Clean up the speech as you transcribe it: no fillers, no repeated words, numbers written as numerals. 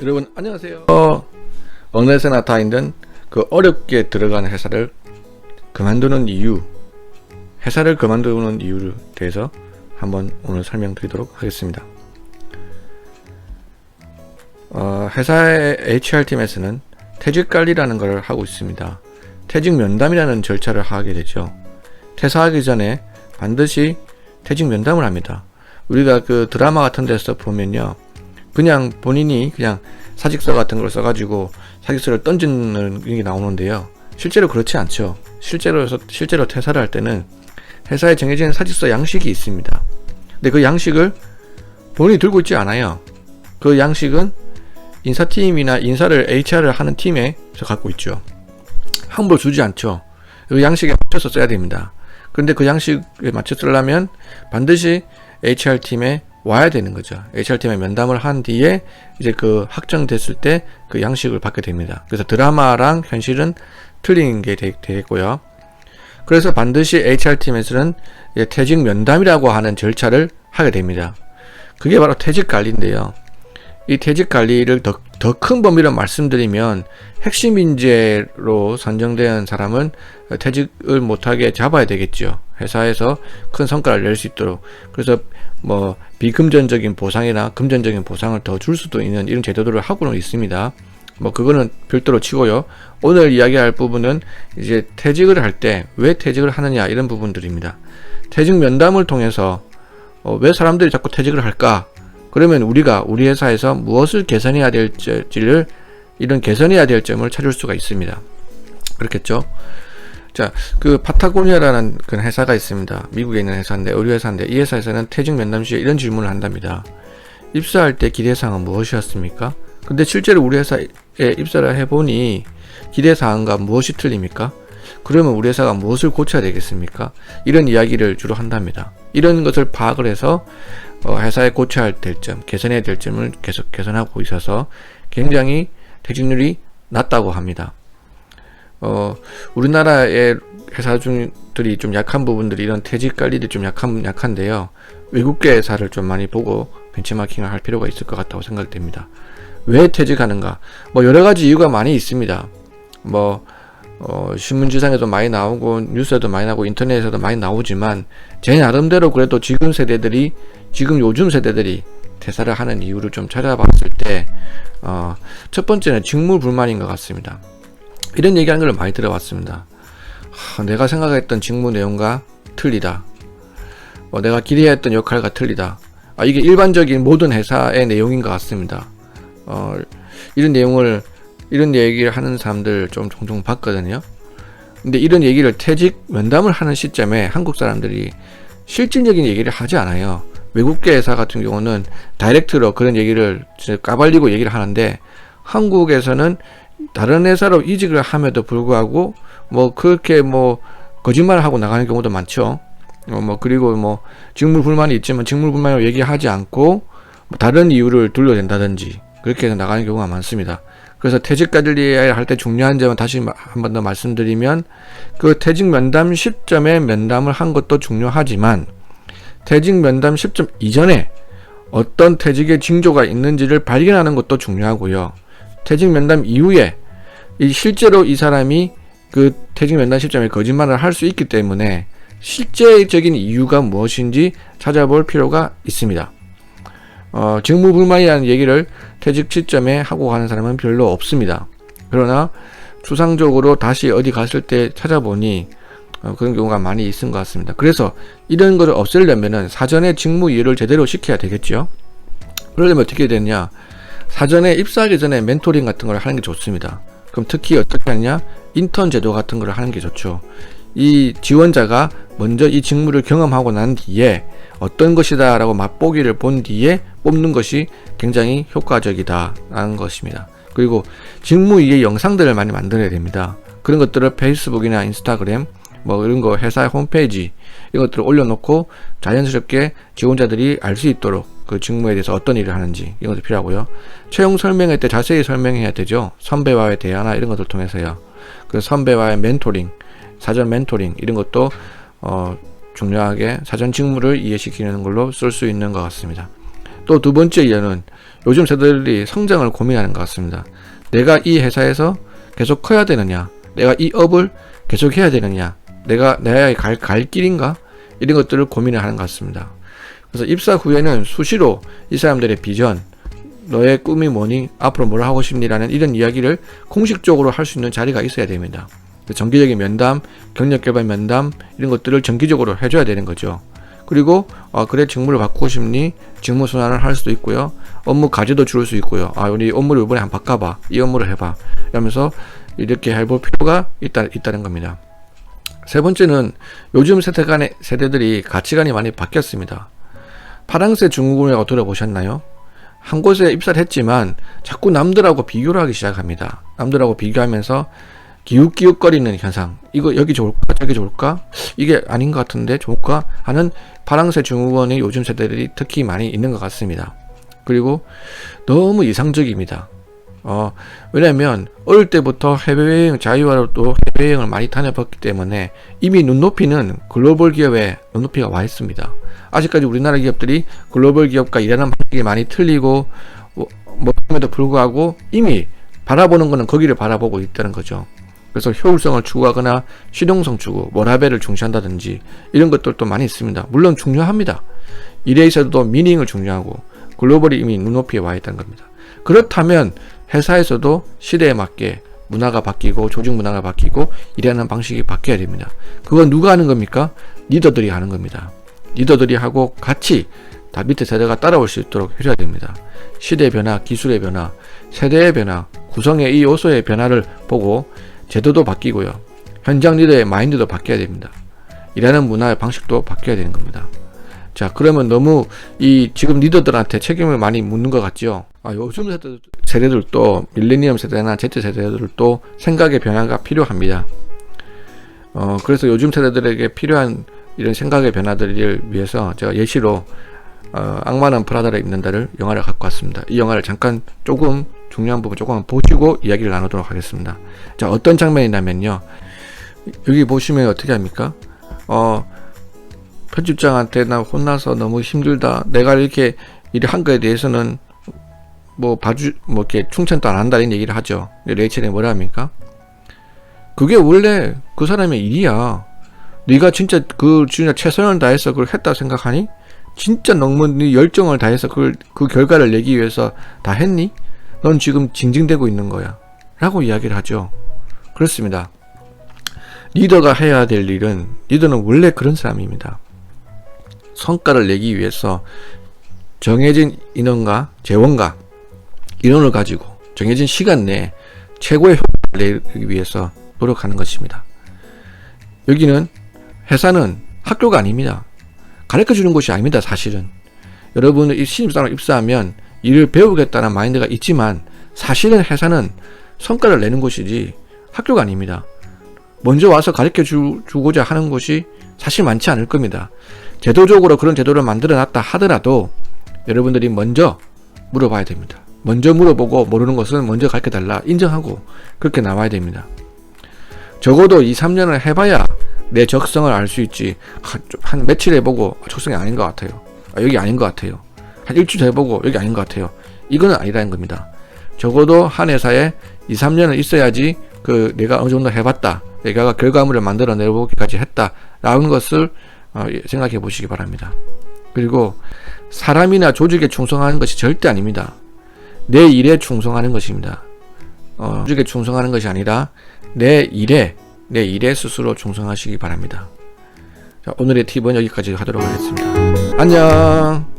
여러분 안녕하세요. 어느새나 다 있는 그 어렵게 들어가는 회사를 그만두는 이유, 회사를 그만두는 이유에 대해서 한번 오늘 설명드리도록 하겠습니다. 회사의 HR팀에서는 퇴직관리라는 걸 하고 있습니다. 퇴직면담이라는 절차를 하게 되죠. 퇴사하기 전에 반드시 퇴직면담을 합니다. 우리가 그 드라마 같은 데서 보면요, 그냥 본인이 그냥 사직서 같은 걸 써가지고 사직서를 던지는 게 나오는데요, 실제로 그렇지 않죠. 실제로 퇴사를 할 때는 회사에 정해진 사직서 양식이 있습니다. 근데 그 양식을 본인이 들고 있지 않아요. 그 양식은 인사팀이나 인사를 HR을 하는 팀에서 갖고 있죠. 함부로 주지 않죠. 그 양식에 맞춰서 써야 됩니다. 그런데 그 양식에 맞춰 쓰려면 반드시 HR팀에 와야 되는 거죠. HR팀에 면담을 한 뒤에 이제 그 확정됐을 때 그 양식을 받게 됩니다. 그래서 드라마랑 현실은 틀린 게 되겠고요. 그래서 반드시 HR팀에서는 퇴직 면담이라고 하는 절차를 하게 됩니다. 그게 바로 퇴직 관리인데요. 이 퇴직 관리를 더 큰 범위로 말씀드리면, 핵심 인재로 선정된 사람은 퇴직을 못하게 잡아야 되겠죠. 회사에서 큰 성과를 낼 수 있도록. 그래서 뭐 비금전적인 보상이나 금전적인 보상을 더 줄 수도 있는 이런 제도들을 하고는 있습니다. 뭐 그거는 별도로 치고요. 오늘 이야기할 부분은 이제 퇴직을 할 때 왜 퇴직을 하느냐, 이런 부분들입니다. 퇴직 면담을 통해서 왜 사람들이 자꾸 퇴직을 할까? 그러면 우리가 우리 회사에서 무엇을 개선해야 될지를, 이런 개선해야 될 점을 찾을 수가 있습니다. 그렇겠죠? 자, 그 파타고니아라는 그 회사가 있습니다. 미국에 있는 회사인데, 의류 회사인데, 이 회사에서는 퇴직 면담 시에 이런 질문을 한답니다. 입사할 때 기대사항은 무엇이었습니까? 근데 실제로 우리 회사에 입사를 해보니 기대사항과 무엇이 틀립니까? 그러면 우리 회사가 무엇을 고쳐야 되겠습니까? 이런 이야기를 주로 한답니다. 이런 것을 파악을 해서 회사에 고쳐야 될 점, 개선해야 될 점을 계속 개선하고 있어서 굉장히 퇴직률이 낮다고 합니다. 우리나라의 회사들이 좀 약한 부분들이, 이런 퇴직 관리들이 좀 약한데요. 외국계 회사를 좀 많이 보고 벤치마킹을 할 필요가 있을 것 같다고 생각됩니다. 왜 퇴직하는가? 뭐 여러 가지 이유가 많이 있습니다. 신문지상에도 많이 나오고 뉴스에도 많이 나오고 인터넷에도 많이 나오지만, 제 나름대로 그래도 요즘 세대들이 퇴사를 하는 이유를 좀 찾아봤을 때, 첫 번째는 직무 불만인 것 같습니다. 이런 얘기하는 걸 많이 들어봤습니다. 내가 생각했던 직무 내용과 틀리다. 내가 기대했던 역할과 틀리다. 이게 일반적인 모든 회사의 내용인 것 같습니다. 이런 얘기를 하는 사람들 좀 종종 봤거든요. 근데 이런 얘기를 퇴직 면담을 하는 시점에 한국 사람들이 실질적인 얘기를 하지 않아요. 외국계 회사 같은 경우는 다이렉트로 그런 얘기를 까발리고 얘기를 하는데, 한국에서는 다른 회사로 이직을 함에도 불구하고 그렇게 거짓말을 하고 나가는 경우도 많죠. 그리고 직무 불만이 있지만 직무 불만을 얘기하지 않고 다른 이유를 둘러댄다든지 그렇게 해서 나가는 경우가 많습니다. 그래서 퇴직 관리할 때 중요한 점은 다시 한 번 더 말씀드리면, 그 퇴직 면담 시점에 면담을 한 것도 중요하지만, 퇴직 면담 시점 이전에 어떤 퇴직의 징조가 있는지를 발견하는 것도 중요하고요. 퇴직 면담 이후에 실제로 이 사람이 그 퇴직 면담 시점에 거짓말을 할 수 있기 때문에 실제적인 이유가 무엇인지 찾아볼 필요가 있습니다. 직무 불만이라는 얘기를 퇴직 시점에 하고 가는 사람은 별로 없습니다. 그러나 추상적으로 다시 어디 갔을 때 찾아보니 그런 경우가 많이 있은 것 같습니다. 그래서 이런 것을 없애려면 사전에 직무 이해를 제대로 시켜야 되겠죠. 그러려면 어떻게 되느냐, 사전에 입사하기 전에 멘토링 같은 걸 하는 게 좋습니다. 그럼 특히 어떻게 하느냐, 인턴 제도 같은 걸 하는 게 좋죠. 이 지원자가 먼저 이 직무를 경험하고 난 뒤에 어떤 것이다 라고 맛보기를 본 뒤에 뽑는 것이 굉장히 효과적이다라는 것입니다. 그리고 직무 이해 영상들을 많이 만들어야 됩니다. 그런 것들을 페이스북이나 인스타그램 이런 거, 회사의 홈페이지 이런 것들을 올려놓고 자연스럽게 지원자들이 알 수 있도록 그 직무에 대해서 어떤 일을 하는지 이런 것도 필요하고요. 채용 설명회 때 자세히 설명해야 되죠. 선배와의 대화나 이런 것들 통해서요. 그 선배와의 멘토링, 사전 멘토링 이런 것도 중요하게 사전 직무를 이해시키는 걸로 쓸 수 있는 것 같습니다. 또 두 번째 이유는 요즘 세대들이 성장을 고민하는 것 같습니다. 내가 이 회사에서 계속 커야 되느냐, 내가 이 업을 계속 해야 되느냐, 내가 갈 길인가, 이런 것들을 고민을 하는 것 같습니다. 그래서 입사 후에는 수시로 이 사람들의 비전, 너의 꿈이 뭐니, 앞으로 뭘 하고 싶니라는 이런 이야기를 공식적으로 할 수 있는 자리가 있어야 됩니다. 정기적인 면담, 경력개발 면담, 이런 것들을 정기적으로 해줘야 되는 거죠. 그리고 그래, 직무를 바꾸고 싶니, 직무 순환을 할 수도 있고요, 업무 과제도 줄 수 있고요, 우리 업무를 이번에 한번 바꿔봐, 이 업무를 해봐, 이러면서 이렇게 해볼 필요가 있다는 겁니다. 세 번째는 요즘 세대들이 가치관이 많이 바뀌었습니다. 파랑새 중국을 들어보셨나요? 한 곳에 입사를 했지만 자꾸 남들하고 비교를 하기 시작합니다. 남들하고 비교하면서 기웃기웃거리는 현상, 이거 여기 좋을까, 저기 좋을까, 이게 아닌 것 같은데 좋을까 하는 파랑새 증후군이 요즘 세대들이 특히 많이 있는 것 같습니다. 그리고 너무 이상적입니다. 왜냐면 어릴 때부터 해외여행, 자유화로 또 해외여행을 많이 다녀봤기 때문에 이미 눈높이는 글로벌 기업에 눈높이가 와 있습니다. 아직까지 우리나라 기업들이 글로벌 기업과 일하는 방식이 많이 틀리고 그럼에도 불구하고 이미 바라보는 거는 거기를 바라보고 있다는 거죠. 그래서 효율성을 추구하거나 실용성 추구, 워라밸을 중시한다든지 이런 것들도 많이 있습니다. 물론 중요합니다. 일에 있어도 미닝을 중요하고 글로벌이 이미 눈높이에 와 있다는 겁니다. 그렇다면 회사에서도 시대에 맞게 문화가 바뀌고 조직 문화가 바뀌고 일하는 방식이 바뀌어야 됩니다. 그건 누가 하는 겁니까? 리더들이 하는 겁니다. 리더들이 하고 같이 다 밑에 세대가 따라올 수 있도록 해줘야 됩니다. 시대의 변화, 기술의 변화, 세대의 변화, 구성의 이 요소의 변화를 보고 제도도 바뀌고요, 현장 리더의 마인드도 바뀌어야 됩니다. 일하는 문화의 방식도 바뀌어야 되는 겁니다. 자, 그러면 너무 지금 리더들한테 책임을 많이 묻는 것 같죠? 요즘 세대들도 밀레니엄 세대나 Z세대들도 생각의 변화가 필요합니다. 그래서 요즘 세대들에게 필요한 이런 생각의 변화들을 위해서 제가 예시로 악마는 프라다를 입는다를 영화를 갖고 왔습니다. 이 영화를 잠깐 조금 중요한 부분 조금 보시고 이야기를 나누도록 하겠습니다. 자, 어떤 장면이냐면요, 여기 보시면 어떻게 합니까? 편집장한테 나 혼나서 너무 힘들다, 내가 이렇게 일을 한 거에 대해서는 이렇게 충천도 안 한다는 얘기를 하죠. 레이첼이 뭐라 합니까? 그게 원래 그 사람의 일이야. 네가 진짜 진짜 최선을 다해서 그걸 했다 생각하니? 진짜 너무 네 열정을 다해서 그 결과를 내기 위해서 다 했니? 넌 지금 징징대고 있는 거야 라고 이야기를 하죠. 그렇습니다. 리더가 해야 될 일은, 리더는 원래 그런 사람입니다. 성과를 내기 위해서 정해진 인원과 재원과 인원을 가지고 정해진 시간 내에 최고의 효과를 내기 위해서 노력하는 것입니다. 여기는 회사는 학교가 아닙니다. 가르쳐주는 곳이 아닙니다. 사실은 여러분은 신입사원으로 입사하면 일을 배우겠다는 마인드가 있지만 사실은 회사는 성과를 내는 곳이지 학교가 아닙니다. 먼저 와서 가르쳐주고자 하는 곳이 사실 많지 않을 겁니다. 제도적으로 그런 제도를 만들어 놨다 하더라도 여러분들이 먼저 물어봐야 됩니다. 먼저 물어보고 모르는 것은 먼저 가르쳐달라 인정하고 그렇게 나와야 됩니다. 적어도 2-3년을 해봐야 내 적성을 알 수 있지. 한 며칠 해보고 적성이 아닌 것 같아요, 여기 아닌 것 같아요, 한 일주일 해보고 여기 아닌 것 같아요, 이거는 아니라는 겁니다. 적어도 한 회사에 2-3년을 있어야지 내가 어느 정도 해봤다, 내가 결과물을 만들어 내보기까지 했다 라는 것을 생각해 보시기 바랍니다. 그리고 사람이나 조직에 충성하는 것이 절대 아닙니다. 내 일에 충성하는 것입니다. 조직에 충성하는 것이 아니라 내 일에 스스로 충성하시기 바랍니다. 자, 오늘의 팁은 여기까지 하도록 하겠습니다. 안녕.